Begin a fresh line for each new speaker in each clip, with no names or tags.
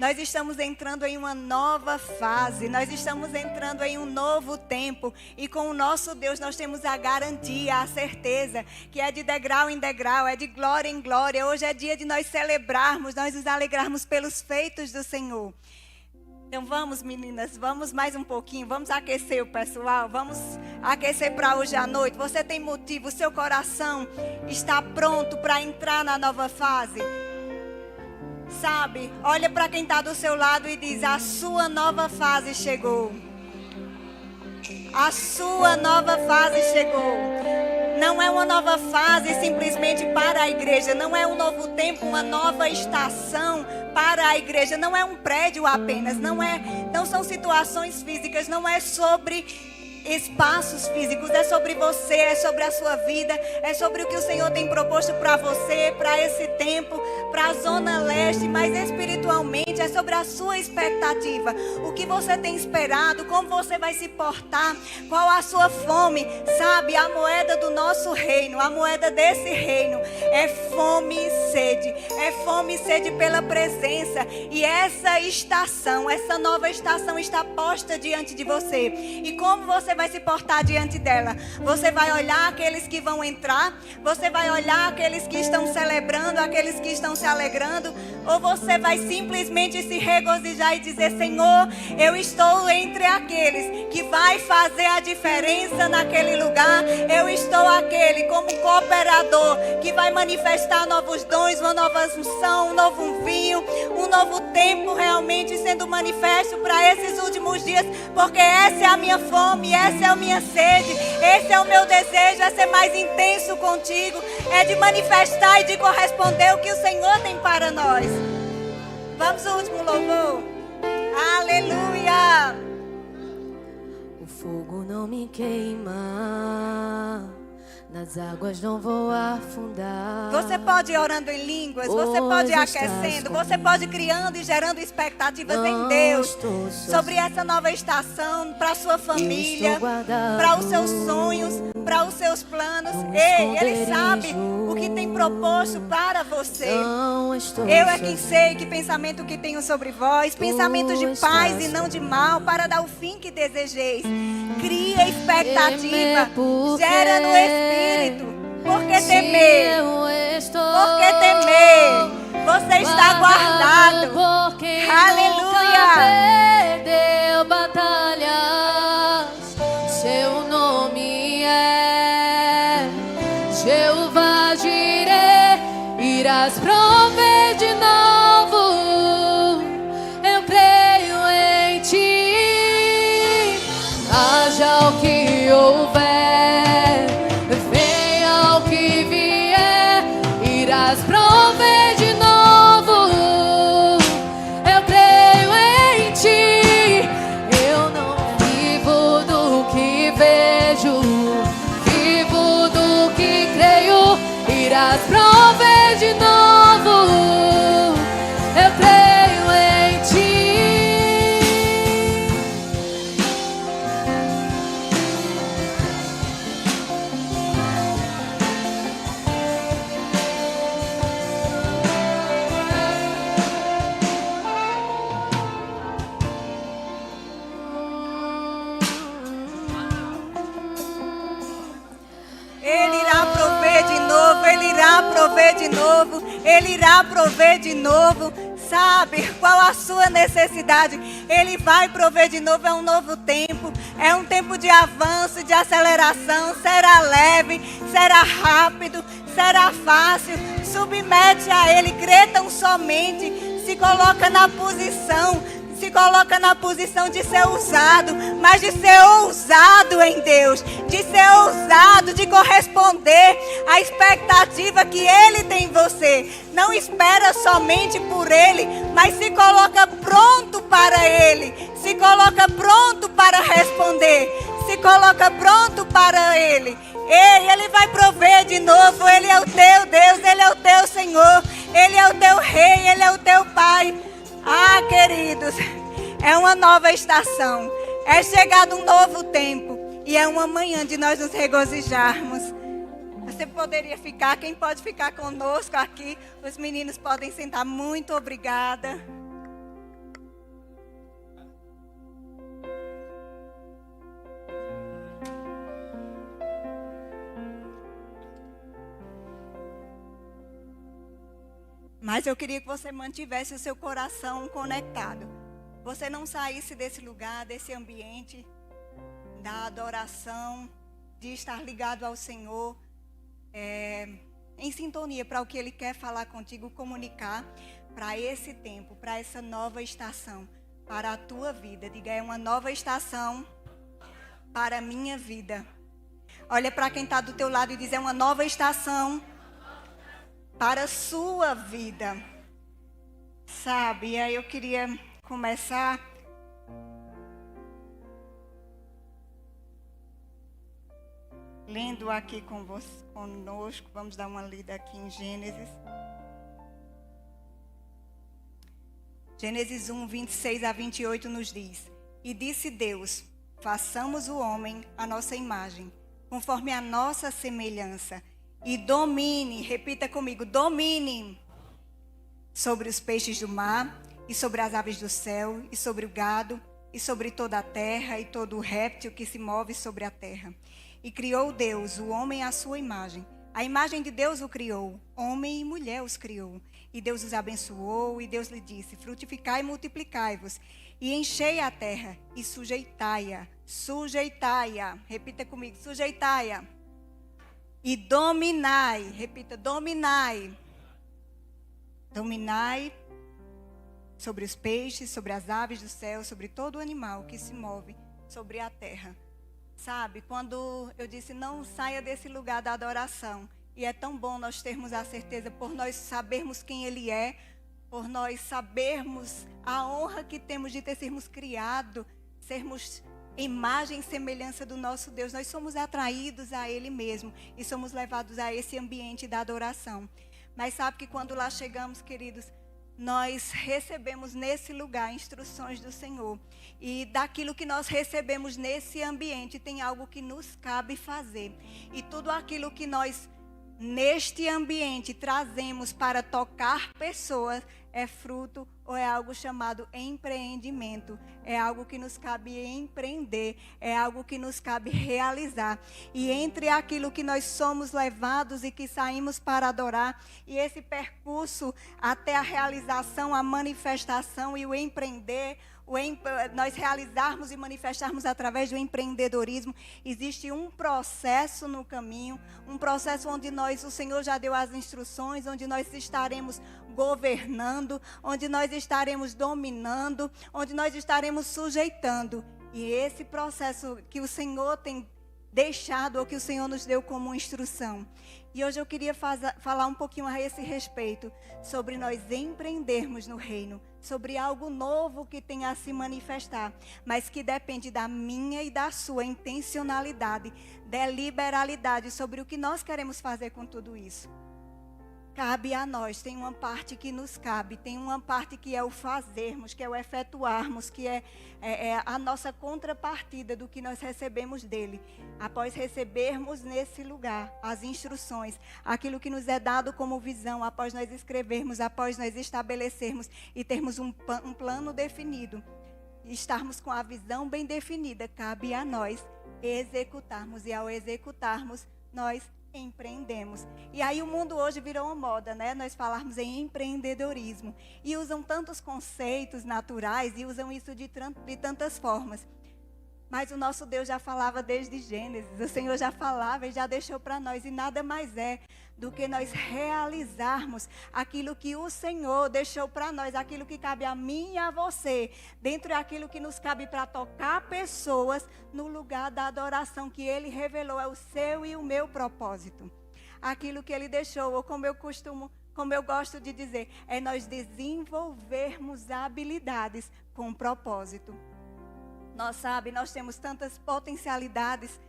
Nós estamos entrando em uma nova fase. Nós estamos entrando em um novo tempo. E com o nosso Deus nós temos a garantia, a certeza que é de degrau em degrau, é de glória em glória. Hoje é dia de nós celebrarmos, nós nos alegrarmos pelos feitos do Senhor. Então vamos, meninas, vamos mais um pouquinho, vamos aquecer o pessoal, vamos aquecer para hoje à noite. Você tem motivo, o seu coração está pronto para entrar na nova fase? Sabe, olha para quem está do seu lado e diz: a sua nova fase chegou. A sua nova fase chegou. Não é uma nova fase simplesmente para a igreja. Não é um novo tempo, uma nova estação para a igreja. Não é um prédio apenas. Não são situações físicas. Não é sobre espaços físicos. É sobre você, é sobre a sua vida. É sobre o que o Senhor tem proposto para você, para esse tempo, para a Zona Leste. Mas espiritualmente é sobre a sua expectativa. O que você tem esperado, como você vai se portar, qual a sua fome. Sabe, a moeda do nosso reino, a moeda desse reino é fome e sede. É fome e sede pela presença. E essa estação, essa nova estação está posta diante de você. E como você vai se portar diante dela? Você vai olhar aqueles que vão entrar? Você vai olhar aqueles que estão celebrando, aqueles que estão se alegrando? Ou você vai simplesmente se regozijar e dizer: Senhor, eu estou entre aqueles que vai fazer a diferença naquele lugar. Eu estou aquele como cooperador que vai manifestar novos dons, uma nova unção, um novo vinho, um novo tempo realmente sendo manifesto para esses últimos dias, porque essa é a minha fome, essa é a minha sede, esse é o meu desejo, é ser mais intenso contigo, é de manifestar e de corresponder o que o Senhor tem para nós. Vamos ao último louvor. Aleluia!
O fogo não me queima, nas águas não vou afundar.
Você pode ir orando em línguas, você pode ir aquecendo, você pode ir criando e gerando expectativas em Deus sobre essa nova estação, para a sua família, para os seus sonhos, para os seus planos. Ei, Ele sabe o que tem proposto para você. Eu é quem sei que pensamento que tenho sobre vós, pensamentos de paz e não de mal, para dar o fim que desejeis. Cria expectativa, gera no Espírito. Por que temer? Por que temer? Você está guardado. Aleluia.
Perdeu batalhas. Seu nome é Jeová Jireh. Irás prover de novo. Eu creio em ti. Haja o que houver, venha o que vier, irás prover de novo. Eu creio em ti. Eu não vivo do que vejo, vivo do que creio. Irás prover de novo. Eu creio em ti.
Ele irá prover de novo, Ele irá prover de novo, Ele irá prover de novo. Sabe qual a sua necessidade? Ele vai prover de novo. É um novo tempo, é um tempo de avanço, de aceleração. Será leve, será rápido, será fácil. Submete a Ele, crê tão somente. Se coloca na posição. Se coloca na posição de ser usado, mas de ser ousado em Deus, de ser ousado, de corresponder à expectativa que Ele tem em você. Não espera somente por Ele, mas se coloca pronto para Ele, se coloca pronto para responder, se coloca pronto para Ele. Ei, Ele vai prover de novo. Ele é o teu Deus, Ele é o teu Senhor, Ele é o teu Rei, Ele é o teu Pai. Ah, queridos, é uma nova estação, é chegado um novo tempo e é uma manhã de nós nos regozijarmos. Você poderia ficar, quem pode ficar conosco aqui? Os meninos podem sentar. Muito obrigada. Mas eu queria que você mantivesse o seu coração conectado. Você não saísse desse lugar, desse ambiente da adoração, de estar ligado ao Senhor, em sintonia para o que Ele quer falar contigo, comunicar para esse tempo, para essa nova estação, para a tua vida. Diga, é uma nova estação para a minha vida. Olha para quem está do teu lado e diz, é uma nova estação para a sua vida. Sabe, e aí eu queria começar lendo aqui conosco. Vamos dar uma lida aqui em Gênesis. Gênesis 1, 26 a 28 nos diz: E disse Deus, façamos o homem à nossa imagem, conforme a nossa semelhança, e domine, repita comigo, domine sobre os peixes do mar, e sobre as aves do céu, e sobre o gado, e sobre toda a terra, e todo o réptil que se move sobre a terra. E criou Deus o homem à sua imagem. A imagem de Deus o criou, homem e mulher os criou. E Deus os abençoou, e Deus lhe disse, frutificai e multiplicai-vos, e enchei a terra, e sujeitai-a, sujeitai-a, repita comigo, sujeitai-a, e dominai, repita, dominai, dominai sobre os peixes, sobre as aves do céu, sobre todo animal que se move sobre a terra. Sabe, quando eu disse não saia desse lugar da adoração, e é tão bom nós termos a certeza, por nós sabermos quem Ele é, por nós sabermos a honra que temos de ter sermos criados, sermos imagem e semelhança do nosso Deus, nós somos atraídos a Ele mesmo e somos levados a esse ambiente da adoração. Mas sabe que quando lá chegamos, queridos, nós recebemos nesse lugar instruções do Senhor. E daquilo que nós recebemos nesse ambiente, tem algo que nos cabe fazer. E tudo aquilo que nós, neste ambiente, trazemos para tocar pessoas, é fruto ou é algo chamado empreendimento. É algo que nos cabe empreender, é algo que nos cabe realizar. E entre aquilo que nós somos levados e que saímos para adorar, e esse percurso até a realização, a manifestação e o empreender, nós realizarmos e manifestarmos através do empreendedorismo, existe um processo no caminho, um processo onde o Senhor já deu as instruções, onde nós estaremos governando, onde nós estaremos dominando, onde nós estaremos sujeitando. E esse processo que o Senhor tem deixado, ou que o Senhor nos deu como instrução. E hoje eu queria falar um pouquinho a esse respeito, sobre nós empreendermos no reino, sobre algo novo que tem a se manifestar, mas que depende da minha e da sua intencionalidade, deliberalidade sobre o que nós queremos fazer com tudo isso. Cabe a nós, tem uma parte que nos cabe, tem uma parte que é o fazermos, que é o efetuarmos, que é a nossa contrapartida do que nós recebemos dele. Após recebermos nesse lugar as instruções, aquilo que nos é dado como visão, após nós escrevermos, após nós estabelecermos e termos um plano definido, estarmos com a visão bem definida, cabe a nós executarmos. E ao executarmos, nós empreendemos. E aí o mundo hoje virou uma moda, né? Nós falarmos em empreendedorismo. E usam tantos conceitos naturais e usam isso de tantas formas. Mas o nosso Deus já falava desde Gênesis. O Senhor já falava e já deixou para nós. E nada mais é do que nós realizarmos aquilo que o Senhor deixou para nós. Aquilo que cabe a mim e a você. Dentro daquilo que nos cabe para tocar pessoas no lugar da adoração que Ele revelou. É o seu e o meu propósito. Aquilo que Ele deixou, ou como eu gosto de dizer, é nós desenvolvermos habilidades com propósito. Nós temos tantas potencialidades.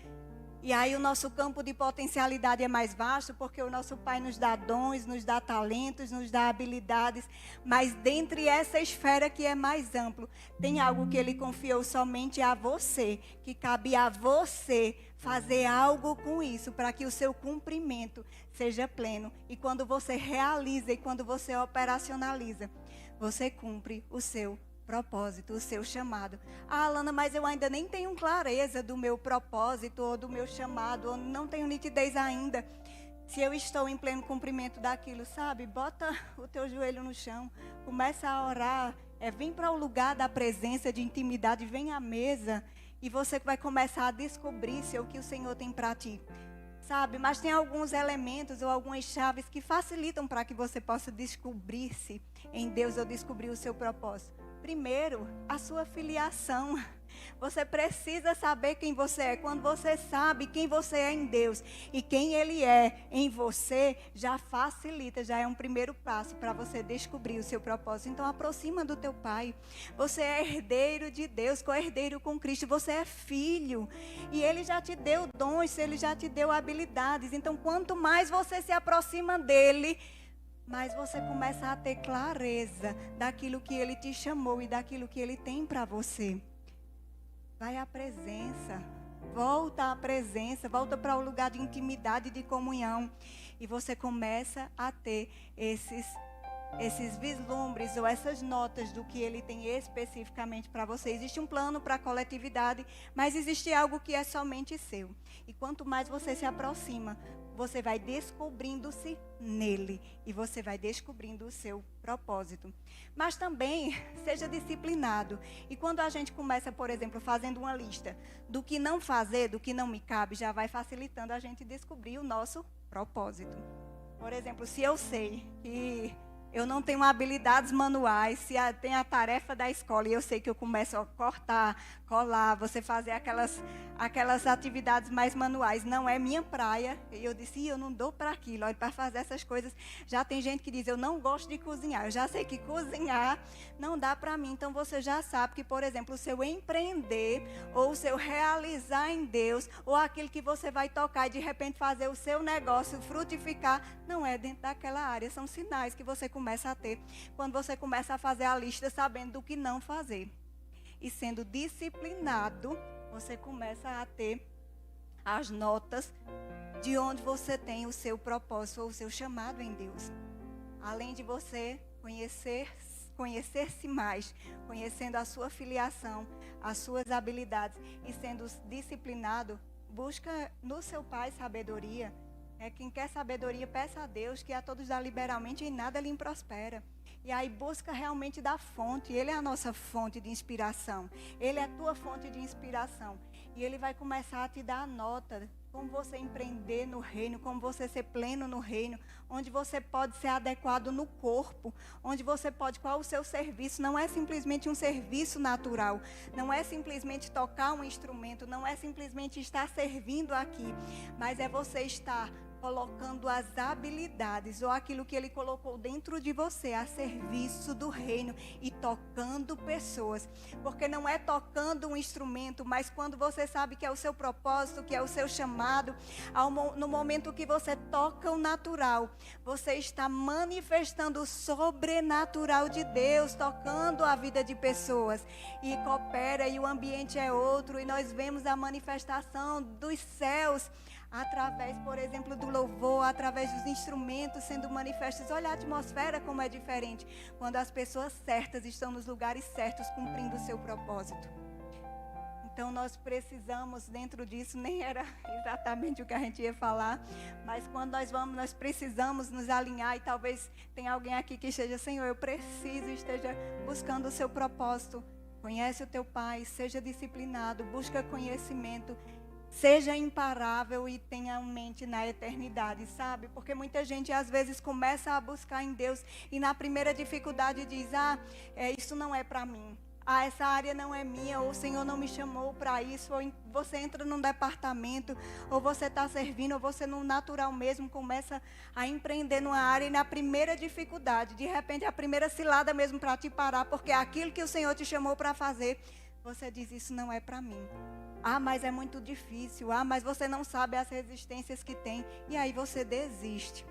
E aí o nosso campo de potencialidade é mais vasto, porque o nosso Pai nos dá dons, nos dá talentos, nos dá habilidades. Mas dentre essa esfera que é mais amplo, tem algo que Ele confiou somente a você, que cabe a você fazer algo com isso, para que o seu cumprimento seja pleno. E quando você realiza e quando você operacionaliza, você cumpre o seu propósito, o seu chamado. Alana, mas eu ainda nem tenho clareza do meu propósito ou do meu chamado, ou não tenho nitidez ainda. Se eu estou em pleno cumprimento daquilo, sabe? Bota o teu joelho no chão, começa a orar, vem para o lugar da presença, de intimidade, vem à mesa e você vai começar a descobrir se é o que o Senhor tem para ti. Sabe? Mas tem alguns elementos ou algumas chaves que facilitam para que você possa descobrir-se em Deus ou descobrir o seu propósito. Primeiro, a sua filiação. Você precisa saber quem você é. Quando você sabe quem você é em Deus e quem Ele é em você, já facilita, já é um primeiro passo para você descobrir o seu propósito. Então, aproxima do teu Pai. Você é herdeiro de Deus, co-herdeiro com Cristo. Você é filho e Ele já te deu dons, Ele já te deu habilidades. Então, quanto mais você se aproxima dEle, mas você começa a ter clareza daquilo que Ele te chamou e daquilo que Ele tem para você. Vai à presença, volta à presença, volta para o lugar de intimidade, de comunhão. E você começa a ter esses vislumbres ou essas notas do que Ele tem especificamente para você. Existe um plano para a coletividade, mas existe algo que é somente seu. E quanto mais você se aproxima, você vai descobrindo-se nele e você vai descobrindo o seu propósito. Mas também seja disciplinado. E quando a gente começa, por exemplo, fazendo uma lista do que não fazer, do que não me cabe, já vai facilitando a gente descobrir o nosso propósito. Por exemplo, se eu sei que eu não tenho habilidades manuais, se tem a tarefa da escola e eu sei que eu começo a cortar, colar, você fazer aquelas atividades mais manuais, não é minha praia. E eu disse, eu não dou para aquilo, para fazer essas coisas. Já tem gente que diz, eu não gosto de cozinhar. Eu já sei que cozinhar não dá para mim. Então você já sabe que, por exemplo, o seu empreender ou o seu realizar em Deus, ou aquilo que você vai tocar e de repente fazer o seu negócio frutificar, não é dentro daquela área. São sinais que você começa a ter quando você começa a fazer a lista sabendo do que não fazer. E sendo disciplinado, você começa a ter as notas de onde você tem o seu propósito ou o seu chamado em Deus. Além de você conhecer-se mais, conhecendo a sua filiação, as suas habilidades e sendo disciplinado, busca no seu Pai sabedoria. Quem quer sabedoria, peça a Deus, que a todos dá liberalmente e em nada lhe prospera. E aí busca realmente da fonte. Ele é a nossa fonte de inspiração. Ele é a tua fonte de inspiração. E Ele vai começar a te dar a nota, como você empreender no reino, como você ser pleno no reino, onde você pode ser adequado no corpo, onde você pode, qual o seu serviço. Não é simplesmente um serviço natural, não é simplesmente tocar um instrumento, não é simplesmente estar servindo aqui, mas é você estar colocando as habilidades ou aquilo que Ele colocou dentro de você a serviço do reino e tocando pessoas. Porque não é tocando um instrumento, mas quando você sabe que é o seu propósito, que é o seu chamado, no momento que você toca o natural, você está manifestando o sobrenatural de Deus, tocando a vida de pessoas. E coopera, e o ambiente é outro, e nós vemos a manifestação dos céus através, por exemplo, do louvor, através dos instrumentos sendo manifestos. Olha a atmosfera como é diferente quando as pessoas certas estão nos lugares certos cumprindo o seu propósito. Então nós precisamos, dentro disso, nem era exatamente o que a gente ia falar, mas quando nós precisamos nos alinhar, e talvez tenha alguém aqui que esteja, Senhor, eu preciso, esteja buscando o seu propósito. Conhece o teu Pai, seja disciplinado, busca conhecimento, seja imparável e tenha mente na eternidade, sabe? Porque muita gente às vezes começa a buscar em Deus e na primeira dificuldade diz, isso não é para mim. Essa área não é minha, ou o Senhor não me chamou para isso, ou você entra num departamento, ou você está servindo, ou você no natural mesmo começa a empreender numa área e na primeira dificuldade, de repente a primeira cilada mesmo para te parar, porque é aquilo que o Senhor te chamou para fazer, você diz, isso não é para mim. Mas é muito difícil. Mas você não sabe as resistências que tem. E aí você desiste.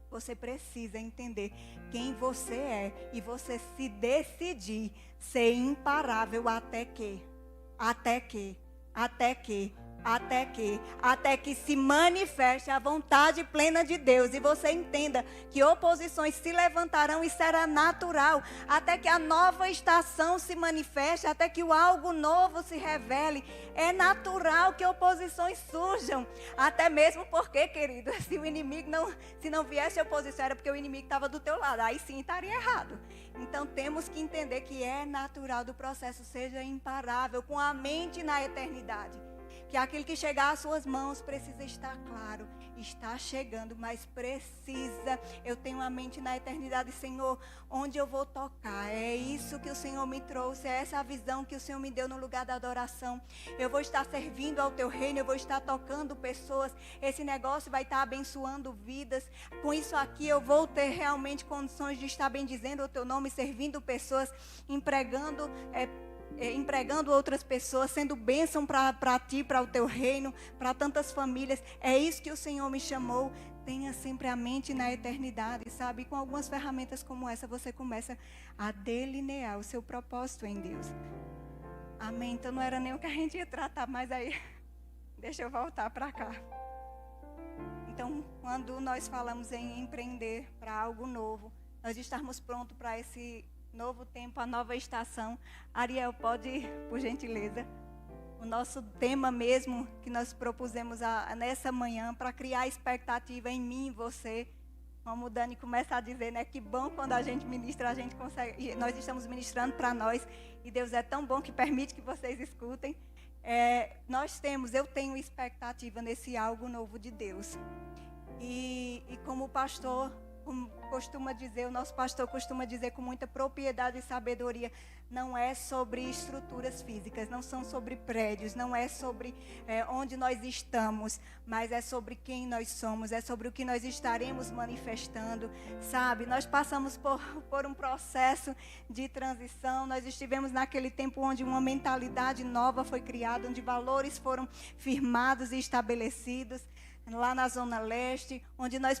Você precisa entender quem você é. E você se decidir ser imparável até que Até que se manifeste a vontade plena de Deus e você entenda que oposições se levantarão e será natural, até que a nova estação se manifeste, até que o algo novo se revele. É natural que oposições surjam, até mesmo porque, querido, se não viesse oposição era porque o inimigo estava do teu lado, aí sim estaria errado. Então temos que entender que é natural do processo seja imparável, com a mente na eternidade. Que aquilo que chegar às suas mãos precisa estar claro. Está chegando, mas precisa. Eu tenho a mente na eternidade, Senhor, onde eu vou tocar. É isso que o Senhor me trouxe, é essa a visão que o Senhor me deu no lugar da adoração. Eu vou estar servindo ao teu reino, eu vou estar tocando pessoas. Esse negócio vai estar abençoando vidas. Com isso aqui eu vou ter realmente condições de estar bendizendo o teu nome, servindo pessoas, empregando outras pessoas, sendo bênção para ti, para o teu reino, para tantas famílias. É isso que o Senhor me chamou. Tenha sempre a mente na eternidade, sabe? Com algumas ferramentas como essa, você começa a delinear o seu propósito em Deus. Amém? Então não era nem o que a gente ia tratar, mas aí, deixa eu voltar para cá. Então, quando nós falamos em empreender para algo novo, nós estarmos prontos para esse novo tempo, a nova estação. Ariel, pode, por gentileza, o nosso tema mesmo que nós propusemos nessa manhã para criar expectativa em mim e você. Como o Dani começa a dizer, né? Que bom quando a gente ministra, a gente consegue. Nós estamos ministrando para nós e Deus é tão bom que permite que vocês escutem. Eu tenho expectativa nesse algo novo de Deus. E como o pastor costuma dizer, o nosso pastor costuma dizer com muita propriedade e sabedoria, não é sobre estruturas físicas, não são sobre prédios, não é sobre onde nós estamos, mas é sobre quem nós somos, é sobre o que nós estaremos manifestando, sabe? Nós passamos por um processo de transição, nós estivemos naquele tempo onde uma mentalidade nova foi criada, onde valores foram firmados e estabelecidos, lá na Zona Leste, onde nós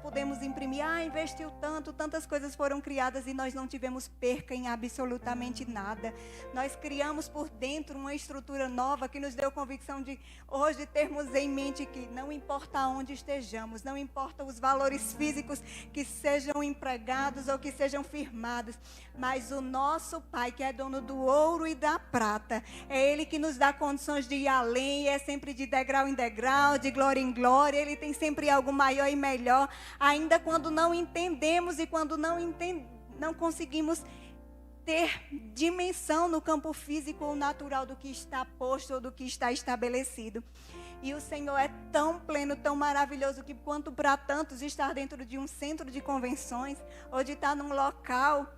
podemos imprimir, investiu tanto, tantas coisas foram criadas e nós não tivemos perca em absolutamente nada. Nós criamos por dentro uma estrutura nova que nos deu convicção de hoje termos em mente que não importa onde estejamos, não importa os valores físicos que sejam empregados ou que sejam firmados, mas o nosso Pai, que é dono do ouro e da prata, é Ele que nos dá condições de ir além, é sempre de degrau em degrau, de glória em glória. Ele tem sempre algo maior e melhor, ainda quando não entendemos e quando não conseguimos ter dimensão no campo físico ou natural do que está posto ou do que está estabelecido. E o Senhor é tão pleno, tão maravilhoso, que quanto para tantos estar dentro de um centro de convenções ou de estar num local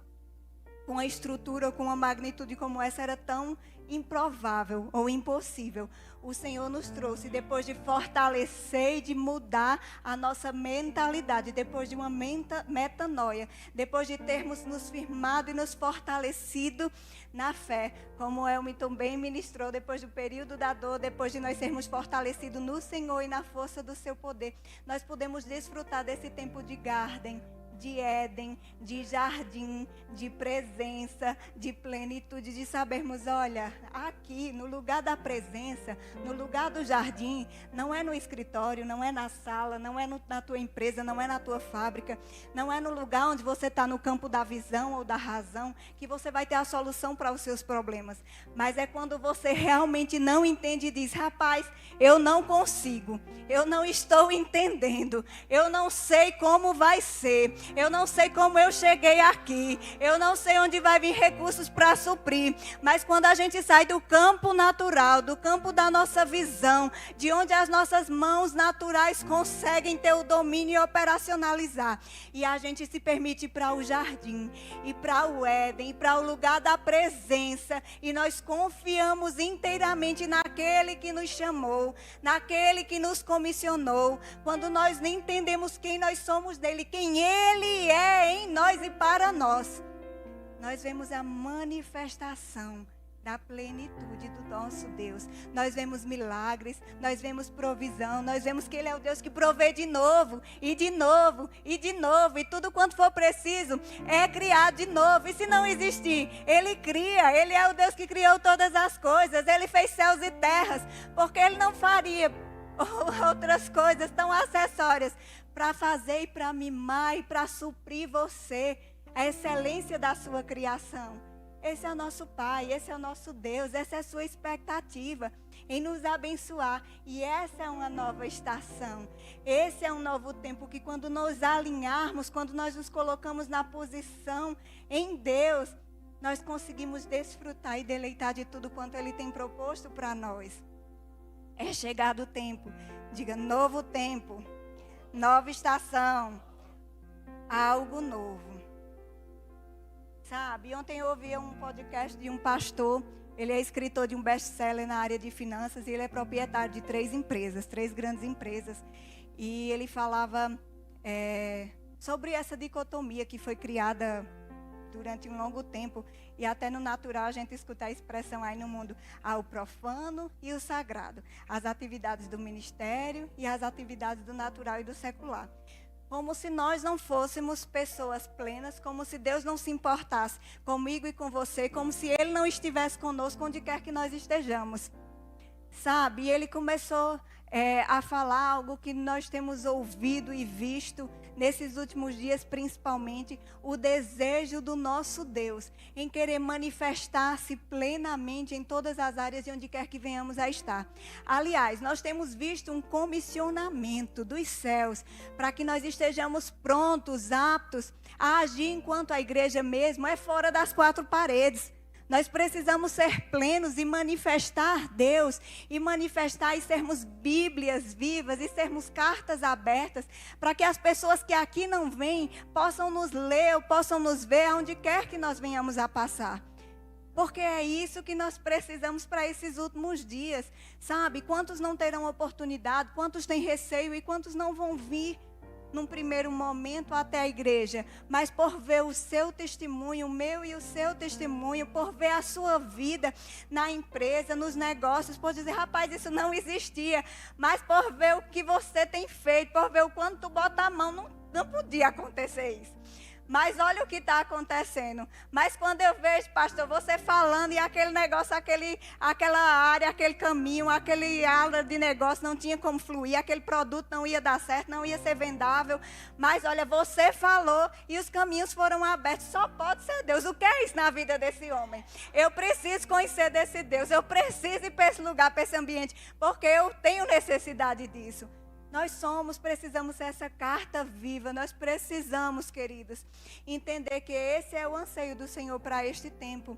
com a estrutura ou com uma magnitude como essa era tão improvável ou impossível. O Senhor nos trouxe depois de fortalecer e de mudar a nossa mentalidade, depois de uma metanoia, depois de termos nos firmado e nos fortalecido na fé, como o Elmiton bem ministrou, depois do período da dor, depois de nós sermos fortalecidos no Senhor e na força do seu poder, nós podemos desfrutar desse tempo de garden, de Éden, de jardim, de presença, de plenitude, de sabermos, olha, aqui no lugar da presença, no lugar do jardim, não é no escritório, não é na sala, não é na tua empresa, não é na tua fábrica, não é no lugar onde você está no campo da visão ou da razão que você vai ter a solução para os seus problemas, mas é quando você realmente não entende e diz, rapaz, eu não consigo, eu não estou entendendo, eu não sei como vai ser, eu não sei como eu cheguei aqui, eu não sei onde vai vir recursos para suprir, mas quando a gente sai do campo natural, do campo da nossa visão, de onde as nossas mãos naturais conseguem ter o domínio e operacionalizar, e a gente se permite ir para o jardim, e para o Éden, e para o lugar da presença, e nós confiamos inteiramente naquele que nos chamou, naquele que nos comissionou, quando nós nem entendemos quem nós somos dele, quem ele é em nós e para nós, nós vemos a manifestação da plenitude do nosso Deus. Nós vemos milagres, nós vemos provisão, nós vemos que Ele é o Deus que provê de novo, e de novo, e de novo, e tudo quanto for preciso é criado de novo. E se não existir, Ele cria. Ele é o Deus que criou todas as coisas, Ele fez céus e terras, porque Ele não faria outras coisas tão acessórias para fazer e para mimar e para suprir você, a excelência da sua criação. Esse é o nosso Pai, esse é o nosso Deus, essa é a sua expectativa em nos abençoar. E essa é uma nova estação. Esse é um novo tempo que quando nos alinharmos, quando nós nos colocamos na posição em Deus, nós conseguimos desfrutar e deleitar de tudo quanto Ele tem proposto para nós. É chegado o tempo. Diga, novo tempo, nova estação, algo novo. Sabe, ontem eu ouvi um podcast de um pastor, ele é escritor de um best-seller na área de finanças e ele é proprietário de 3 empresas, 3 grandes empresas. E ele falava sobre essa dicotomia que foi criada durante um longo tempo. E até no natural a gente escuta a expressão aí no mundo, o profano e o sagrado. As atividades do ministério e as atividades do natural e do secular. Como se nós não fôssemos pessoas plenas, como se Deus não se importasse comigo e com você, como se Ele não estivesse conosco onde quer que nós estejamos. Sabe? E Ele começou a falar algo que nós temos ouvido e visto nesses últimos dias, principalmente, o desejo do nosso Deus em querer manifestar-se plenamente em todas as áreas de onde quer que venhamos a estar. Aliás, nós temos visto um comissionamento dos céus para que nós estejamos prontos, aptos a agir enquanto a igreja mesmo é fora das 4 paredes. Nós precisamos ser plenos e manifestar Deus, e manifestar e sermos Bíblias vivas, e sermos cartas abertas, para que as pessoas que aqui não vêm, possam nos ler, ou possam nos ver aonde quer que nós venhamos a passar. Porque é isso que nós precisamos para esses últimos dias, sabe? Quantos não terão oportunidade, quantos têm receio e quantos não vão vir num primeiro momento até a igreja, mas por ver o seu testemunho, o meu e o seu testemunho, por ver a sua vida na empresa, nos negócios, por dizer, rapaz, isso não existia, mas por ver o que você tem feito, por ver o quanto tu bota a mão, não podia acontecer isso. Mas olha o que está acontecendo. Mas quando eu vejo, pastor, você falando e aquele negócio, aquela área, aquele caminho, aquele ala de negócio não tinha como fluir, aquele produto não ia dar certo, não ia ser vendável. Mas olha, você falou e os caminhos foram abertos. Só pode ser Deus. O que é isso na vida desse homem? Eu preciso conhecer desse Deus. Eu preciso ir para esse lugar, para esse ambiente, porque eu tenho necessidade disso. Nós precisamos ser essa carta viva, nós precisamos, queridos, entender que esse é o anseio do Senhor para este tempo.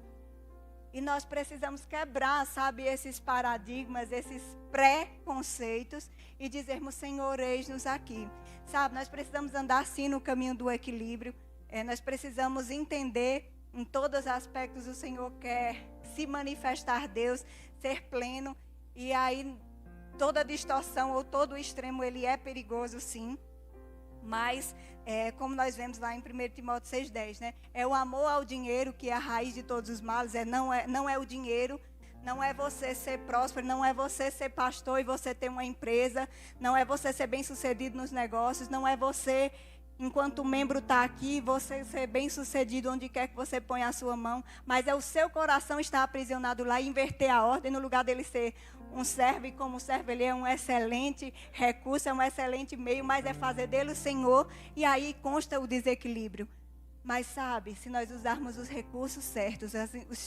E nós precisamos quebrar, sabe, esses paradigmas, esses preconceitos e dizermos, Senhor, eis-nos aqui. Sabe, nós precisamos andar sim no caminho do equilíbrio, nós precisamos entender em todos os aspectos o Senhor quer se manifestar Deus, ser pleno, e aí toda distorção ou todo extremo, ele é perigoso, sim. Mas, como nós vemos lá em 1 Timóteo 6,10, né? É o amor ao dinheiro que é a raiz de todos os males. Não é o dinheiro, não é você ser próspero, não é você ser pastor e você ter uma empresa, não é você ser bem-sucedido nos negócios, não é você, enquanto o membro está aqui, você ser bem-sucedido onde quer que você ponha a sua mão, mas é o seu coração estar aprisionado lá e inverter a ordem no lugar dele ser um servo, e como servo ele é um excelente recurso, é um excelente meio, mas é fazer dele o Senhor, e aí consta o desequilíbrio. Mas sabe, se nós usarmos os recursos certos,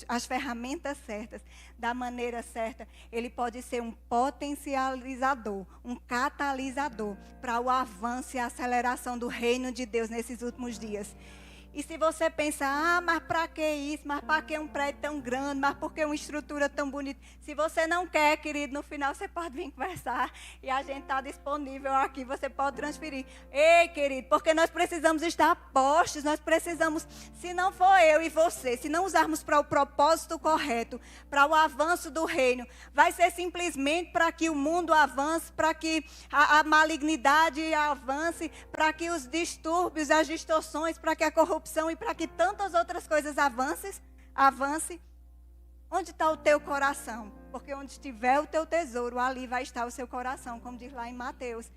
as ferramentas certas, da maneira certa, ele pode ser um potencializador, um catalisador para o avanço e a aceleração do reino de Deus nesses últimos dias. E se você pensa, mas para que isso? Mas para que um prédio tão grande? Mas por que uma estrutura tão bonita? Se você não quer, querido, no final você pode vir conversar e a gente está disponível aqui, você pode transferir. Ei, querido, porque nós precisamos estar postos, nós precisamos, se não for eu e você, se não usarmos para o propósito correto, para o avanço do reino, vai ser simplesmente para que o mundo avance, para que a malignidade avance, para que os distúrbios, as distorções, para que a corrupção e para que tantas outras coisas avance. Onde está o teu coração? Porque onde estiver o teu tesouro, ali vai estar o seu coração, como diz lá em Mateus.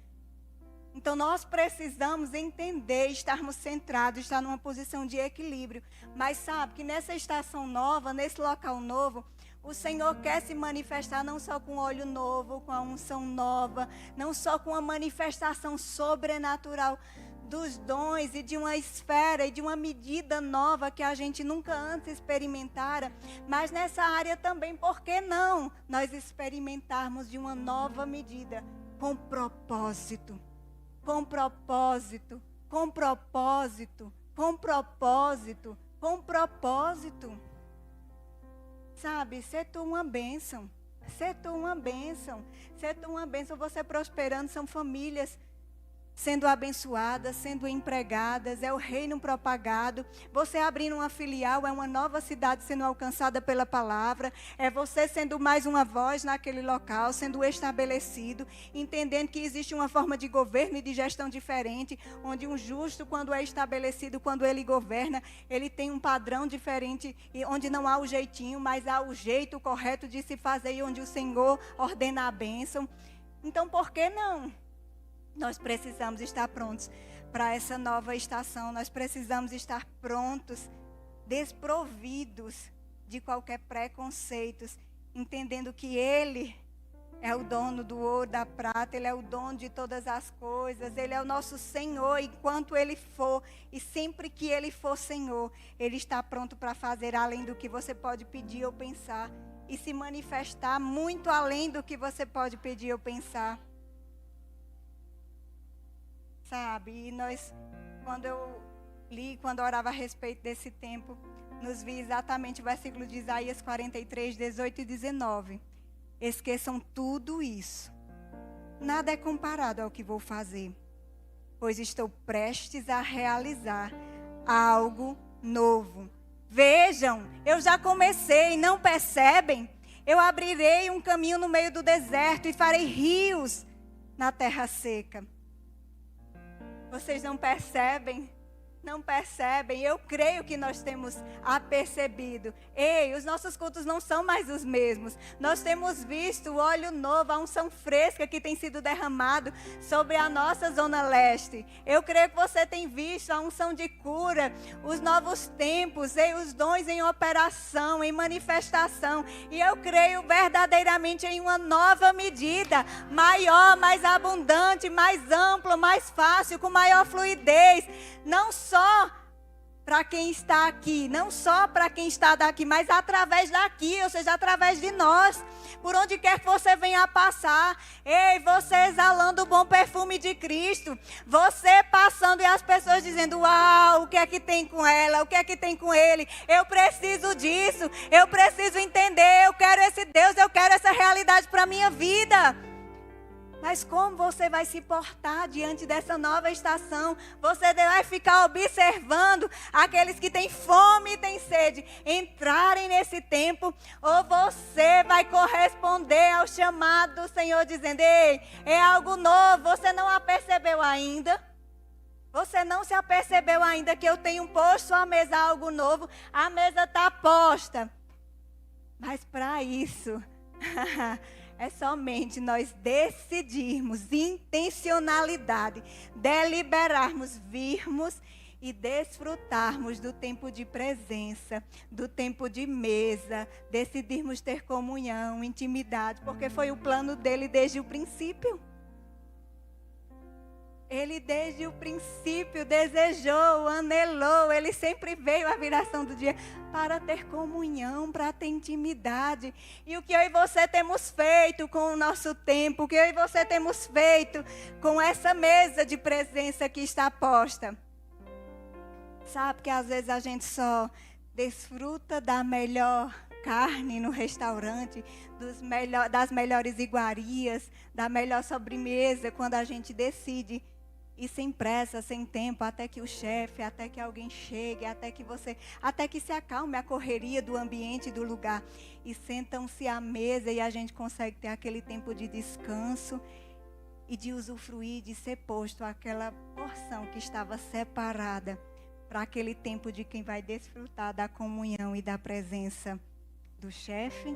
Então nós precisamos entender, estarmos centrados, estar numa posição de equilíbrio. Mas sabe que nessa estação nova, nesse local novo, o Senhor quer se manifestar não só com olho novo, com a unção nova, não só com a manifestação sobrenatural dos dons e de uma esfera e de uma medida nova que a gente nunca antes experimentara, mas nessa área também, por que não nós experimentarmos de uma nova medida, com propósito, com propósito, com propósito, com propósito, com propósito. Sabe, ser tu uma bênção, ser tu uma bênção, ser tu uma bênção, você prosperando, são famílias sendo abençoadas, sendo empregadas, é o reino propagado. Você abrindo uma filial, é uma nova cidade sendo alcançada pela palavra, é você sendo mais uma voz naquele local, sendo estabelecido, entendendo que existe uma forma de governo e de gestão diferente, onde um justo, quando é estabelecido, quando ele governa, ele tem um padrão diferente, e onde não há o jeitinho, mas há o jeito correto de se fazer, e onde o Senhor ordena a bênção. Então, por que não? Nós precisamos estar prontos para essa nova estação. Nós precisamos estar prontos, desprovidos de qualquer preconceito, entendendo que Ele é o dono do ouro, da prata, Ele é o dono de todas as coisas, Ele é o nosso Senhor, enquanto Ele for, e sempre que Ele for Senhor, Ele está pronto para fazer além do que você pode pedir ou pensar, e se manifestar muito além do que você pode pedir ou pensar. Sabe, e nós, quando eu li, quando orava a respeito desse tempo, nos vi exatamente o versículo de Isaías 43, 18 e 19. Esqueçam tudo isso. Nada é comparado ao que vou fazer, pois estou prestes a realizar algo novo. Vejam, eu já comecei, não percebem? Eu abrirei um caminho no meio do deserto e farei rios na terra seca. Vocês não percebem? Não percebem? Eu creio que nós temos apercebido. Ei, os nossos cultos não são mais os mesmos. Nós temos visto o óleo novo, a unção fresca que tem sido derramado sobre a nossa zona leste. Eu creio que você tem visto a unção de cura, os novos tempos, ei, os dons em operação, em manifestação. E eu creio verdadeiramente em uma nova medida, maior, mais abundante, mais ampla, mais fácil, com maior fluidez. Não só para quem está aqui, não só para quem está daqui, mas através daqui, ou seja, através de nós, por onde quer que você venha a passar. Ei, você exalando o bom perfume de Cristo, você passando e as pessoas dizendo, uau, o que é que tem com ela, o que é que tem com ele, eu preciso disso, eu preciso entender, eu quero esse Deus, eu quero essa realidade para a minha vida. Mas como você vai se portar diante dessa nova estação? Você vai ficar observando aqueles que têm fome e têm sede entrarem nesse tempo? Ou você vai corresponder ao chamado do Senhor dizendo, ei, é algo novo, você não apercebeu ainda? Você não se apercebeu ainda que eu tenho posto à mesa algo novo? A mesa está posta. Mas para isso... é somente nós decidirmos, intencionalidade, deliberarmos, virmos e desfrutarmos do tempo de presença, do tempo de mesa, decidirmos ter comunhão, intimidade, porque foi o plano dele desde o princípio. Ele desde o princípio desejou, anelou, ele sempre veio à viração do dia para ter comunhão, para ter intimidade. E o que eu e você temos feito com o nosso tempo, o que eu e você temos feito com essa mesa de presença que está posta. Sabe que às vezes a gente só desfruta da melhor carne no restaurante, das melhores iguarias, da melhor sobremesa, quando a gente decide ir sem pressa, sem tempo, até que o chefe, até que alguém chegue, até que se acalme a correria do ambiente, do lugar. E sentam-se à mesa e a gente consegue ter aquele tempo de descanso e de usufruir, de ser posto aquela porção que estava separada para aquele tempo de quem vai desfrutar da comunhão e da presença do chefe,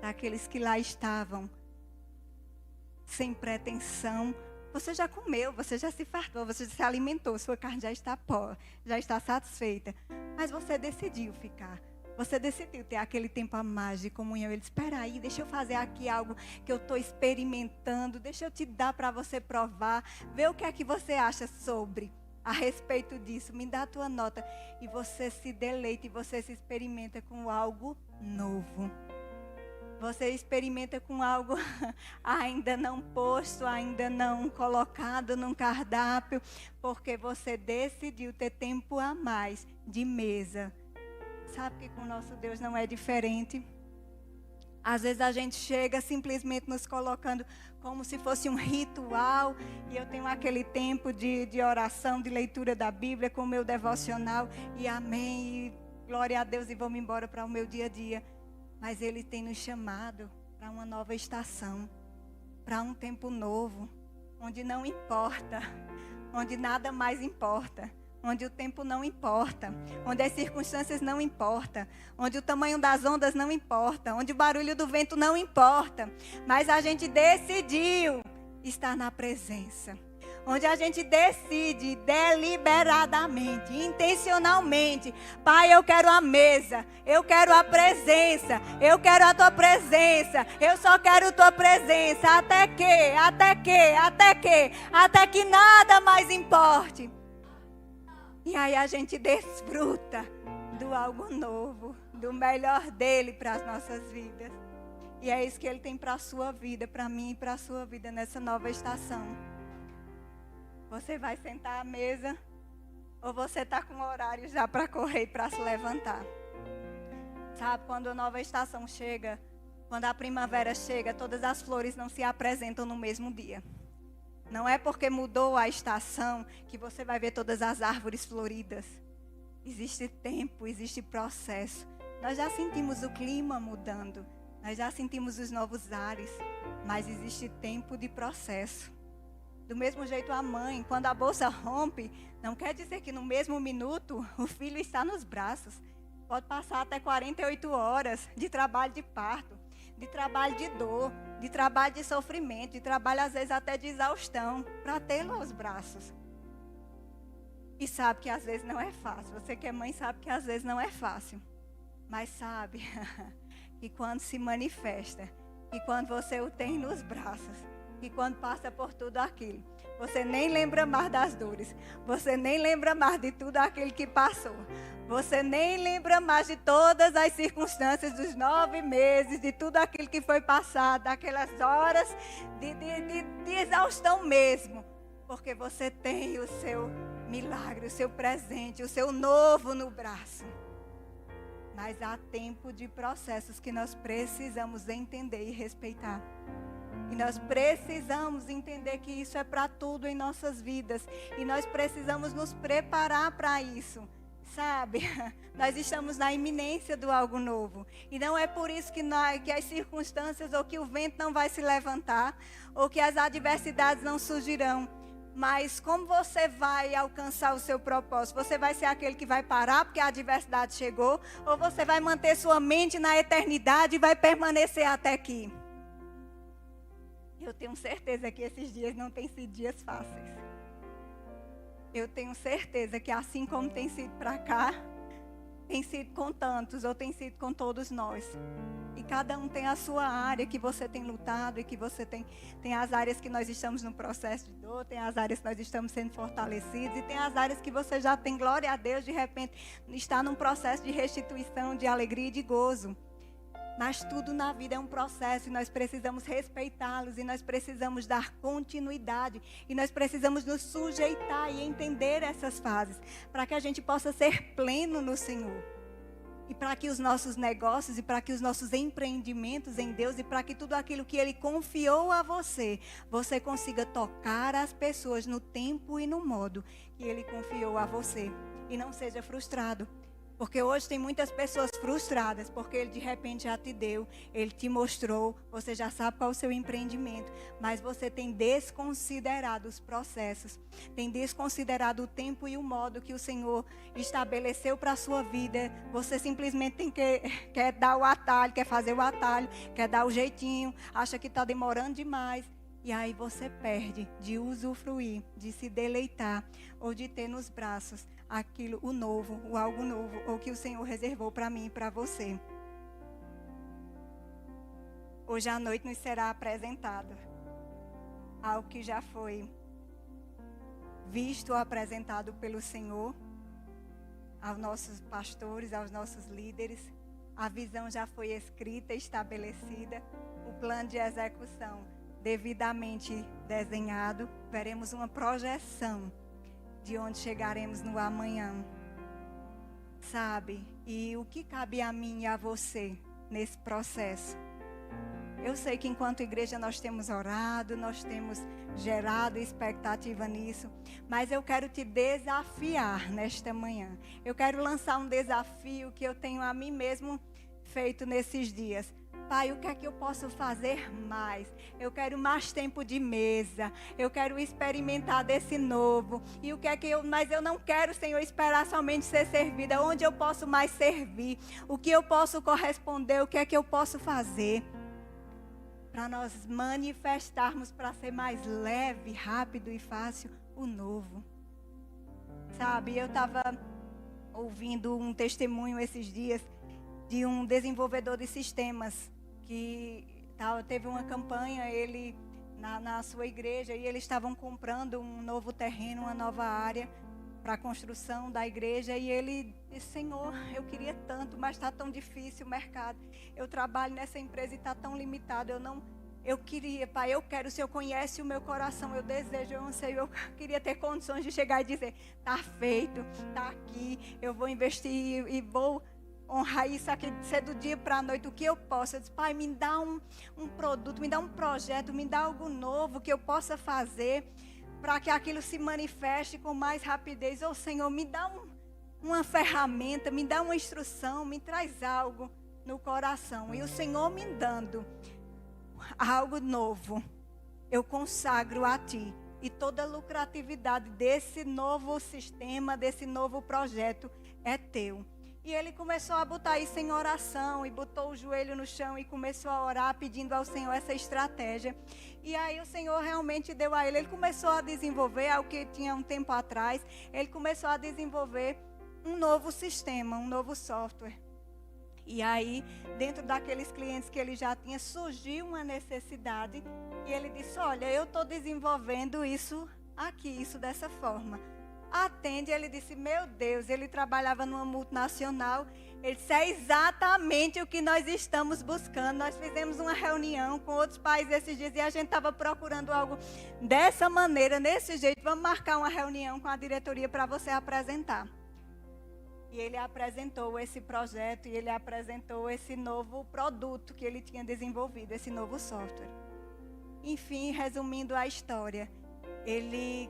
daqueles que lá estavam sem pretensão. Você já comeu, você já se fartou, você já se alimentou, sua carne já está satisfeita. Mas você decidiu ficar. Você decidiu ter aquele tempo a mais de comunhão. Ele disse, espera aí, deixa eu fazer aqui algo que eu estou experimentando. Deixa eu te dar para você provar. Vê o que é que você acha sobre, a respeito disso. Me dá a tua nota. E você se deleita e você se experimenta com algo novo. Você experimenta com algo ainda não posto, ainda não colocado num cardápio. Porque você decidiu ter tempo a mais de mesa. Sabe que com o nosso Deus não é diferente. Às vezes a gente chega simplesmente nos colocando como se fosse um ritual. E eu tenho aquele tempo de oração, de leitura da Bíblia com o meu devocional. E amém, e glória a Deus, e vamos embora para o meu dia a dia. Mas Ele tem nos chamado para uma nova estação. Para um tempo novo. Onde não importa. Onde nada mais importa. Onde o tempo não importa, onde as circunstâncias não importam, onde o tamanho das ondas não importa, onde o barulho do vento não importa, mas a gente decidiu estar na presença, onde a gente decide deliberadamente, intencionalmente, Pai, eu quero a mesa, eu quero a presença, eu quero a tua presença, eu só quero tua presença, até que nada mais importe. E aí a gente desfruta do algo novo, do melhor dele para as nossas vidas. E é isso que ele tem para a sua vida, para mim e para a sua vida nessa nova estação. Você vai sentar à mesa ou você está com horário já para correr e para se levantar? Sabe, quando a nova estação chega, quando a primavera chega, todas as flores não se apresentam no mesmo dia. Não é porque mudou a estação que você vai ver todas as árvores floridas. Existe tempo, existe processo. Nós já sentimos o clima mudando. Nós já sentimos os novos ares. Mas existe tempo de processo. Do mesmo jeito a mãe, quando a bolsa rompe, não quer dizer que no mesmo minuto o filho está nos braços. Pode passar até 48 horas de trabalho de parto, de trabalho de dor, de trabalho de sofrimento, de trabalho às vezes até de exaustão, para tê-lo aos braços. E sabe que às vezes não é fácil. Você que é mãe sabe que às vezes não é fácil. Mas sabe que quando se manifesta, que quando você o tem nos braços, que quando passa por tudo aquilo, você nem lembra mais das dores, você nem lembra mais de tudo aquilo que passou. Você nem lembra mais de todas as circunstâncias dos 9 meses, de tudo aquilo que foi passado, daquelas horas de exaustão mesmo. Porque você tem o seu milagre, o seu presente, o seu novo no braço. Mas há tempo de processos que nós precisamos entender e respeitar. E nós precisamos entender que isso é para tudo em nossas vidas. E nós precisamos nos preparar para isso. Sabe, nós estamos na iminência do algo novo. E não é por isso que as circunstâncias ou que o vento não vai se levantar, ou que as adversidades não surgirão. Mas como você vai alcançar o seu propósito? Você vai ser aquele que vai parar porque a adversidade chegou? Ou você vai manter sua mente na eternidade e vai permanecer até aqui? Eu tenho certeza que esses dias não têm sido dias fáceis. Eu tenho certeza que assim como tem sido para cá, tem sido com tantos, ou tem sido com todos nós. E cada um tem a sua área que você tem lutado e que você tem as áreas que nós estamos no processo de dor, tem as áreas que nós estamos sendo fortalecidos e tem as áreas que você já tem, glória a Deus, de repente está num processo de restituição, de alegria e de gozo. Mas tudo na vida é um processo e nós precisamos respeitá-los e nós precisamos dar continuidade e nós precisamos nos sujeitar e entender essas fases para que a gente possa ser pleno no Senhor. E para que os nossos negócios e para que os nossos empreendimentos em Deus e para que tudo aquilo que Ele confiou a você, você consiga tocar as pessoas no tempo e no modo que Ele confiou a você. E não seja frustrado. Porque hoje tem muitas pessoas frustradas, porque Ele de repente já te deu, Ele te mostrou, você já sabe qual é o seu empreendimento, mas você tem desconsiderado os processos, tem desconsiderado o tempo e o modo que o Senhor estabeleceu para a sua vida. Você simplesmente quer dar o atalho, quer fazer o atalho, quer dar o jeitinho, acha que está demorando demais. E aí você perde de usufruir, de se deleitar ou de ter nos braços aquilo, o novo, o algo novo, ou que o Senhor reservou para mim e para você. Hoje à noite nos será apresentado algo que já foi visto ou apresentado pelo Senhor aos nossos pastores, aos nossos líderes. A visão já foi escrita, estabelecida, o plano de execução devidamente desenhado. Veremos uma projeção de onde chegaremos no amanhã, sabe? E o que cabe a mim e a você nesse processo? Eu sei que enquanto igreja nós temos orado, nós temos gerado expectativa nisso, mas eu quero te desafiar nesta manhã. Eu quero lançar um desafio que eu tenho a mim mesmo feito nesses dias. Pai, o que é que eu posso fazer mais? Eu quero mais tempo de mesa. Eu quero experimentar desse novo. E o que é que mas eu não quero, Senhor, esperar somente ser servida. Onde eu posso mais servir? O que eu posso corresponder? O que é que eu posso fazer? Para nós manifestarmos, para ser mais leve, rápido e fácil, o novo. Sabe, eu estava ouvindo um testemunho esses dias de um desenvolvedor de sistemas que teve uma campanha, ele na sua igreja, e eles estavam comprando um novo terreno, uma nova área para a construção da igreja, e ele disse: Senhor, eu queria tanto, mas está tão difícil o mercado, eu trabalho nessa empresa e está tão limitado, eu queria, Pai, eu quero, o Senhor conhece o meu coração, eu desejo, eu anseio, eu queria ter condições de chegar e dizer: está feito, está aqui, eu vou investir e vou honrar isso aqui, ser do dia para a noite, o que eu posso. Eu disse: Pai, me dá um produto, me dá um projeto, me dá algo novo que eu possa fazer para que aquilo se manifeste com mais rapidez. Ô Senhor, me dá uma ferramenta, me dá uma instrução, me traz algo no coração. E o Senhor me dando algo novo, eu consagro a Ti. E toda a lucratividade desse novo sistema, desse novo projeto é Teu. E ele começou a botar isso em oração, e botou o joelho no chão e começou a orar, pedindo ao Senhor essa estratégia. E aí o Senhor realmente deu a ele começou a desenvolver algo que tinha um tempo atrás. Ele começou a desenvolver um novo sistema, um novo software. E aí, dentro daqueles clientes que ele já tinha, surgiu uma necessidade. E ele disse: olha, eu estou desenvolvendo isso aqui, isso dessa forma. Atende. Ele disse: meu Deus, ele trabalhava numa multinacional. Ele disse: é exatamente o que nós estamos buscando. Nós fizemos uma reunião com outros países esses dias e a gente estava procurando algo dessa maneira, desse jeito. Vamos marcar uma reunião com a diretoria para você apresentar. E ele apresentou esse projeto e ele apresentou esse novo produto que ele tinha desenvolvido, esse novo software. Enfim, resumindo a história, ele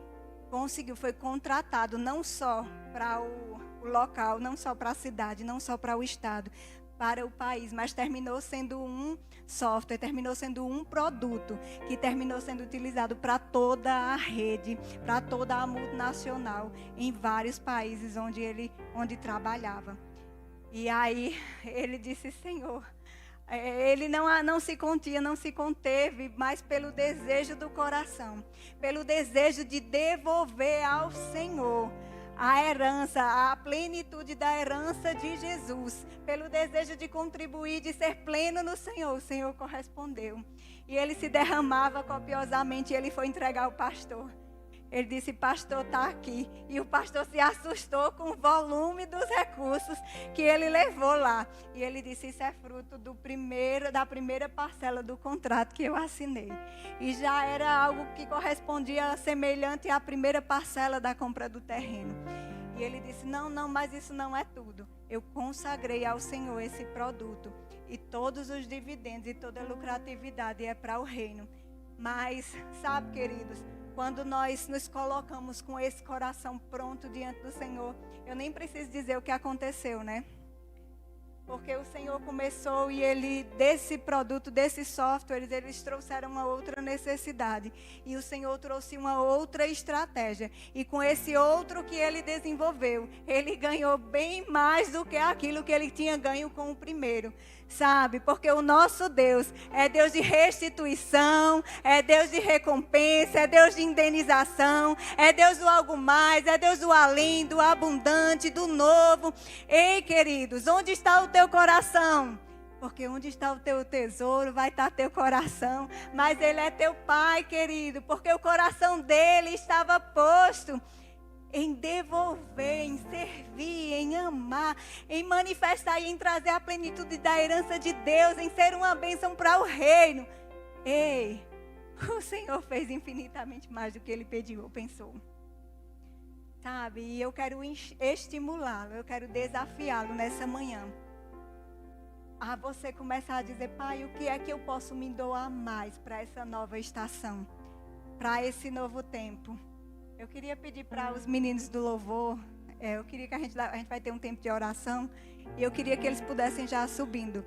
conseguiu, foi contratado não só para o local, não só para a cidade, não só para o estado, para o país, mas terminou sendo um software, terminou sendo um produto que terminou sendo utilizado para toda a rede, para toda a multinacional, em vários países onde trabalhava. E aí ele disse: Senhor, ele não se continha, não se conteve, mas pelo desejo do coração, pelo desejo de devolver ao Senhor a herança, a plenitude da herança de Jesus, pelo desejo de contribuir, de ser pleno no Senhor. O Senhor correspondeu. E ele se derramava copiosamente e ele foi entregar ao pastor. Ele disse: pastor, está aqui. E o pastor se assustou com o volume dos recursos que ele levou lá. E ele disse: isso é fruto da primeira parcela do contrato que eu assinei. E já era algo que correspondia semelhante à primeira parcela da compra do terreno. E ele disse: não, mas isso não é tudo. Eu consagrei ao Senhor esse produto. E todos os dividendos e toda a lucratividade é para o reino. Mas, sabe, queridos, quando nós nos colocamos com esse coração pronto diante do Senhor, eu nem preciso dizer o que aconteceu, né? Porque o Senhor começou e Ele, desse produto, desses softwares, eles trouxeram uma outra necessidade. E o Senhor trouxe uma outra estratégia. E com esse outro que Ele desenvolveu, Ele ganhou bem mais do que aquilo que Ele tinha ganho com o primeiro. Sabe? Porque o nosso Deus é Deus de restituição, é Deus de recompensa, é Deus de indenização, é Deus do algo mais, é Deus do além, do abundante, do novo. Ei, queridos, onde está o teu coração? Porque onde está o teu tesouro, vai estar teu coração. Mas Ele é teu Pai, querido, porque o coração dele estava posto em devolver, em servir, em amar, em manifestar e em trazer a plenitude da herança de Deus, em ser uma bênção para o reino. Ei, o Senhor fez infinitamente mais do que Ele pediu ou pensou. Sabe, e eu quero estimulá-lo, eu quero desafiá-lo nessa manhã. A você começar a dizer, Pai, o que é que eu posso me doar mais para essa nova estação, para esse novo tempo? Eu queria pedir para os meninos do louvor, eu queria que a gente vai ter um tempo de oração, e eu queria que eles pudessem já subindo.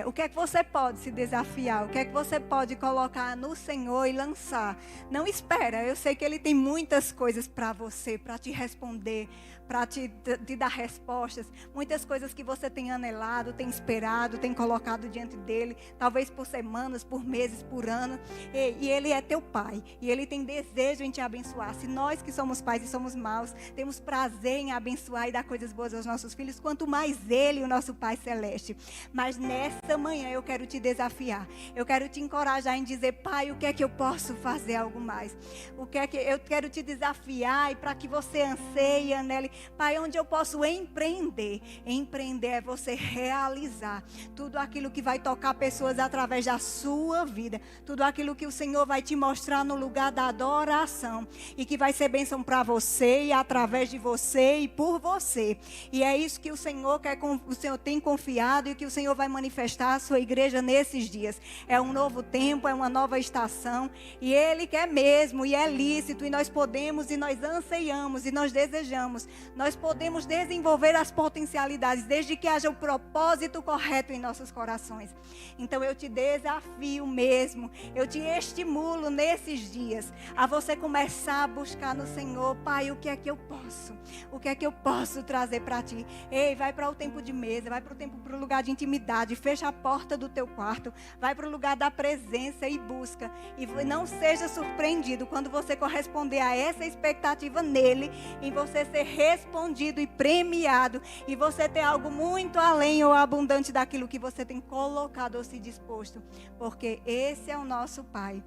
O que é que você pode se desafiar? O que é que você pode colocar no Senhor e lançar? Não espera, eu sei que Ele tem muitas coisas para você, para te responder, para te dar respostas. Muitas coisas que você tem anelado, tem esperado, tem colocado diante dEle, talvez por semanas, por meses, por ano. E Ele é teu Pai, e Ele tem desejo em te abençoar. Se nós que somos pais e somos maus, temos prazer em abençoar e dar coisas boas aos nossos filhos, quanto mais Ele, o nosso Pai Celeste. Mas nessa manhã eu quero te desafiar. Eu quero te encorajar em dizer, Pai, o que é que eu posso fazer algo mais? O que é que eu quero te desafiar e para que você anseie, Anele, Pai, onde eu posso empreender? Empreender é você realizar tudo aquilo que vai tocar pessoas através da sua vida. Tudo aquilo que o Senhor vai te mostrar no lugar da adoração e que vai ser bênção para você e através de você e por você. E é isso que o Senhor quer, o Senhor tem confiado e que o Senhor vai manifestar a sua igreja nesses dias. É um novo tempo, é uma nova estação e Ele quer mesmo e é lícito e nós podemos e nós anseiamos e nós desejamos. Nós podemos desenvolver as potencialidades desde que haja o propósito correto em nossos corações. Então eu te desafio mesmo, eu te estimulo nesses dias a você começar a buscar no Senhor, Pai, o que é que eu posso? O que é que eu posso trazer para ti? Ei, vai para o tempo de mesa, vai para o lugar de intimidade, fecha a porta do teu quarto, vai para o lugar da presença e busca. E não seja surpreendido quando você corresponder a essa expectativa nele, em você ser respondido e premiado, e você ter algo muito além ou abundante daquilo que você tem colocado ou se disposto, porque esse é o nosso Pai.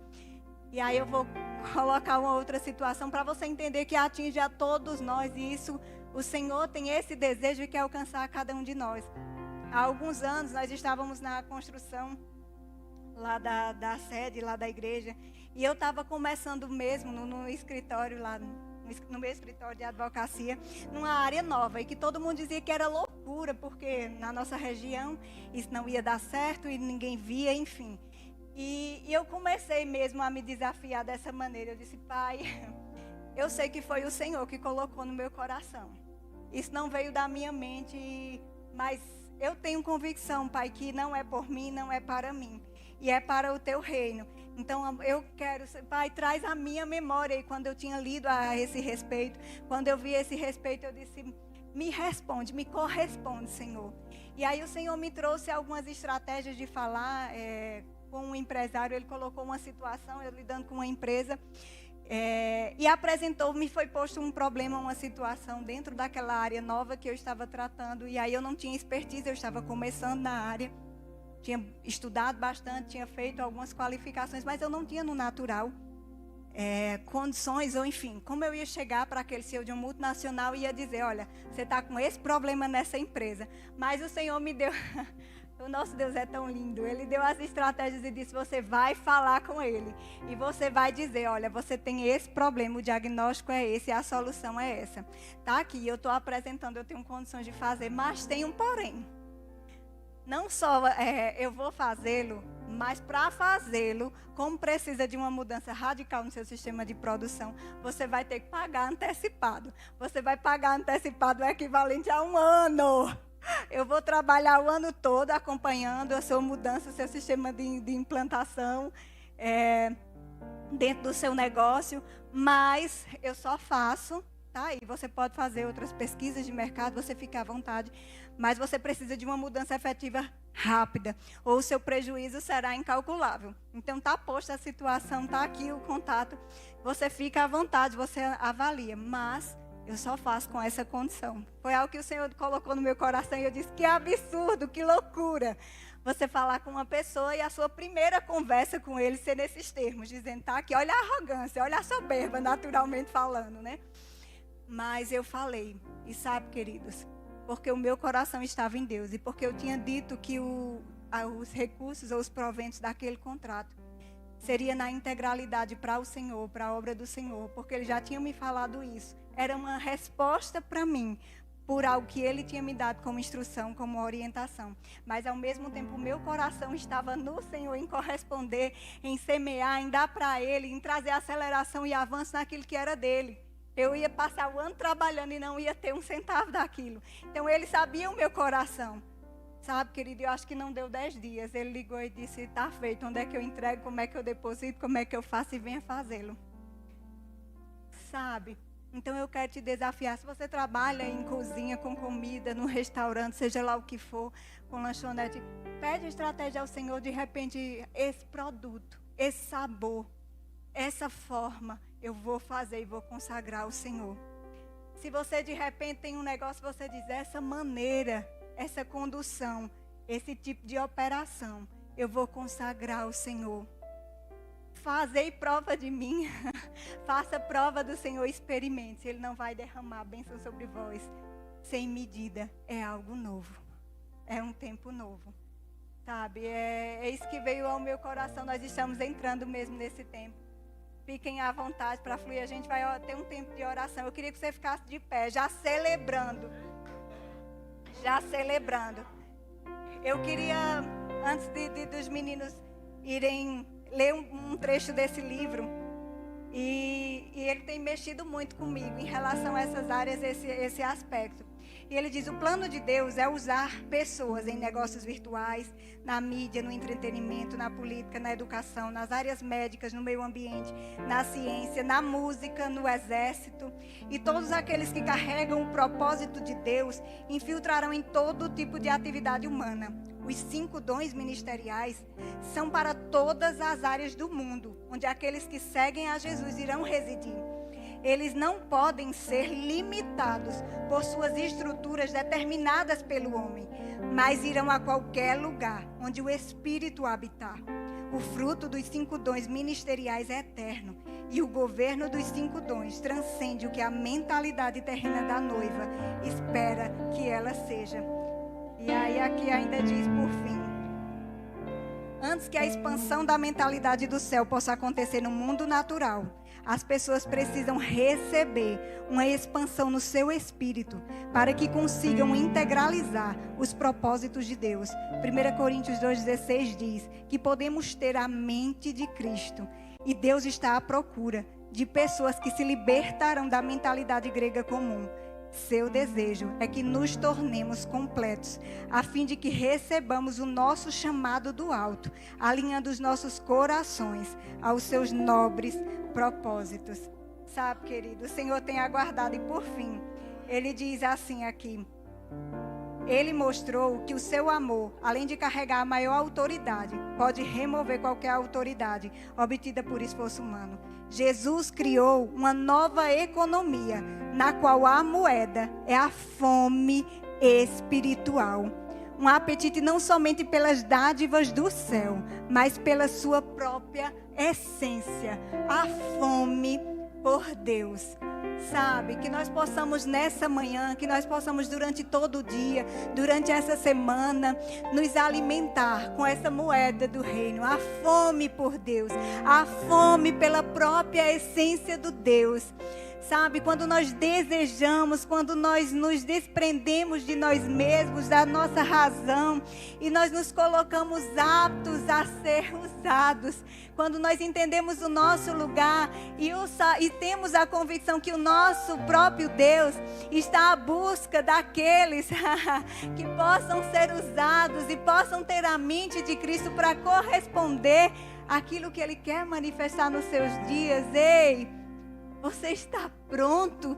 E aí eu vou colocar uma outra situação para você entender que atinge a todos nós, e isso, o Senhor tem esse desejo e quer alcançar a cada um de nós. Há alguns anos nós estávamos na construção lá da sede, lá da igreja, e eu estava começando mesmo no escritório lá, no meu escritório de advocacia, numa área nova, e que todo mundo dizia que era loucura, porque na nossa região isso não ia dar certo e ninguém via, enfim. E eu comecei mesmo a me desafiar dessa maneira. Eu disse, Pai, eu sei que foi o Senhor que colocou no meu coração. Isso não veio da minha mente, mas eu tenho convicção, Pai, que não é por mim, não é para mim. E é para o teu reino. Então eu quero, Pai, traz a minha memória. E quando eu tinha lido a esse respeito, quando eu vi esse respeito, eu disse, me responde, me corresponde, Senhor. E aí o Senhor me trouxe algumas estratégias de falar com um empresário. Ele colocou uma situação, eu lidando com uma empresa, e apresentou-me, foi posto um problema, uma situação dentro daquela área nova que eu estava tratando. E aí eu não tinha expertise, eu estava começando na área. Tinha estudado bastante, tinha feito algumas qualificações, mas eu não tinha no natural condições, ou enfim, como eu ia chegar para aquele CEO de uma multinacional e ia dizer, olha, você está com esse problema nessa empresa. Mas o Senhor me deu, o nosso Deus é tão lindo, Ele deu as estratégias e disse, você vai falar com Ele. E você vai dizer, olha, você tem esse problema, o diagnóstico é esse, a solução é essa. Está aqui, eu estou apresentando, eu tenho condições de fazer, mas tem um porém. Não só eu vou fazê-lo, Mas para fazê-lo, como precisa de uma mudança radical no seu sistema de produção, você vai ter que pagar antecipado. Você vai pagar antecipado o equivalente a 1 ano. Eu vou trabalhar o ano todo acompanhando a sua mudança, o seu sistema de implantação dentro do seu negócio, mas eu só faço, tá? E você pode fazer outras pesquisas de mercado, você fica à vontade, mas você precisa de uma mudança efetiva rápida, ou o seu prejuízo será incalculável. Então, está posta a situação, está aqui o contato, você fica à vontade, você avalia, mas eu só faço com essa condição. Foi algo que o Senhor colocou no meu coração e eu disse, que absurdo, que loucura. Você falar com uma pessoa e a sua primeira conversa com ele ser nesses termos, dizendo, tá aqui, olha a arrogância, olha a soberba, naturalmente falando, né? Mas eu falei, e sabe, queridos, porque o meu coração estava em Deus e porque eu tinha dito que os recursos ou os proventos daquele contrato seria na integralidade para o Senhor, para a obra do Senhor, porque Ele já tinha me falado isso. Era uma resposta para mim, por algo que Ele tinha me dado como instrução, como orientação. Mas, ao mesmo tempo, o meu coração estava no Senhor, em corresponder, em semear, em dar para Ele, em trazer aceleração e avanço naquilo que era dEle. Eu ia passar o ano trabalhando e não ia ter um centavo daquilo. Então, Ele sabia o meu coração. Sabe, querido, eu acho que não deu 10 dias. Ele ligou e disse, está feito, onde é que eu entrego, como é que eu deposito, como é que eu faço e venha fazê-lo. Sabe? Então eu quero te desafiar, se você trabalha em cozinha, com comida, no restaurante, seja lá o que for, com lanchonete, pede estratégia ao Senhor, de repente, esse produto, esse sabor, essa forma, eu vou fazer e vou consagrar ao Senhor. Se você de repente tem um negócio, você diz, essa maneira, essa condução, esse tipo de operação, eu vou consagrar ao Senhor. Fazei prova de mim, faça prova do Senhor, experimente. Ele não vai derramar a bênção sobre vós sem medida. É algo novo, é um tempo novo, sabe? É isso que veio ao meu coração, nós estamos entrando mesmo nesse tempo. Fiquem à vontade para fluir, a gente vai ter um tempo de oração. Eu queria que você ficasse de pé, já celebrando. Eu queria, antes dos meninos irem ler um trecho desse livro, e ele tem mexido muito comigo em relação a essas áreas, esse aspecto. E ele diz, o plano de Deus é usar pessoas em negócios virtuais, na mídia, no entretenimento, na política, na educação, nas áreas médicas, no meio ambiente, na ciência, na música, no exército. E todos aqueles que carregam o propósito de Deus infiltrarão em todo tipo de atividade humana. Os 5 dons ministeriais são para todas as áreas do mundo, onde aqueles que seguem a Jesus irão residir. Eles não podem ser limitados por suas estruturas determinadas pelo homem, mas irão a qualquer lugar onde o Espírito habitar. O fruto dos 5 dons ministeriais é eterno, e o governo dos 5 dons transcende o que a mentalidade terrena da noiva espera que ela seja. E aí aqui ainda diz por fim, antes que a expansão da mentalidade do céu possa acontecer no mundo natural, as pessoas precisam receber uma expansão no seu espírito para que consigam integralizar os propósitos de Deus. 1 Coríntios 2,16 diz que podemos ter a mente de Cristo e Deus está à procura de pessoas que se libertarão da mentalidade grega comum. Seu desejo é que nos tornemos completos, a fim de que recebamos o nosso chamado do alto, alinhando os nossos corações aos seus nobres propósitos. Sabe, querido, o Senhor tem aguardado e por fim, Ele diz assim aqui, Ele mostrou que o seu amor, além de carregar a maior autoridade, pode remover qualquer autoridade obtida por esforço humano. Jesus criou uma nova economia, na qual a moeda é a fome espiritual. Um apetite não somente pelas dádivas do céu, mas pela sua própria essência. A fome por Deus. Sabe, que nós possamos nessa manhã, que nós possamos durante todo o dia, durante essa semana, nos alimentar com essa moeda do reino, a fome por Deus, a fome pela própria essência do Deus. Sabe, quando nós desejamos, quando nós nos desprendemos de nós mesmos, da nossa razão, e nós nos colocamos aptos a ser usados, quando nós entendemos o nosso lugar e temos a convicção que o nosso próprio Deus está à busca daqueles que possam ser usados e possam ter a mente de Cristo para corresponder àquilo que Ele quer manifestar nos seus dias. Ei! Você está pronto?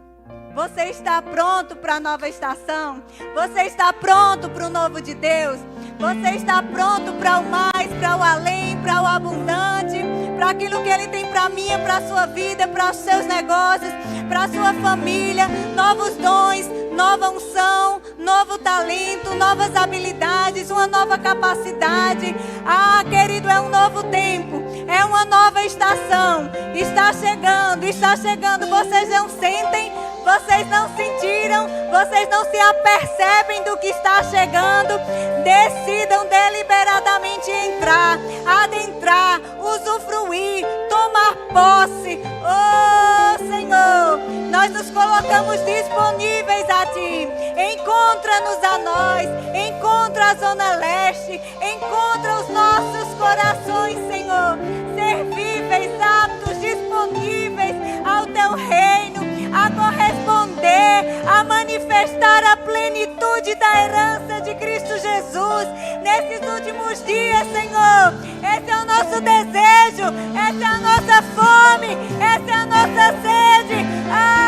Você está pronto para a nova estação? Você está pronto para o novo de Deus? Você está pronto para o mais, para o além, para o abundante, para aquilo que Ele tem para mim, para a sua vida, para os seus negócios, para a sua família? Novos dons, nova unção, novo talento, novas habilidades, uma nova capacidade. Ah, querido, é um novo tempo, é uma nova estação. Está chegando, está chegando. Vocês não sentem, vocês não sentiram, vocês não se apercebem do que está chegando. Decidam deliberadamente entrar, adentrar, usufruir, tomar posse. Oh, Senhor, nós nos colocamos disponíveis a Ti. Encontra-nos a nós, encontra a Zona Leste, encontra os nossos corações, Senhor, servíveis, aptos, disponíveis ao Teu reino, a corresponder, a manifestar a plenitude da herança de Cristo Jesus nesses últimos dias, Senhor. Esse é o nosso desejo, essa é a nossa fome, essa é a nossa sede.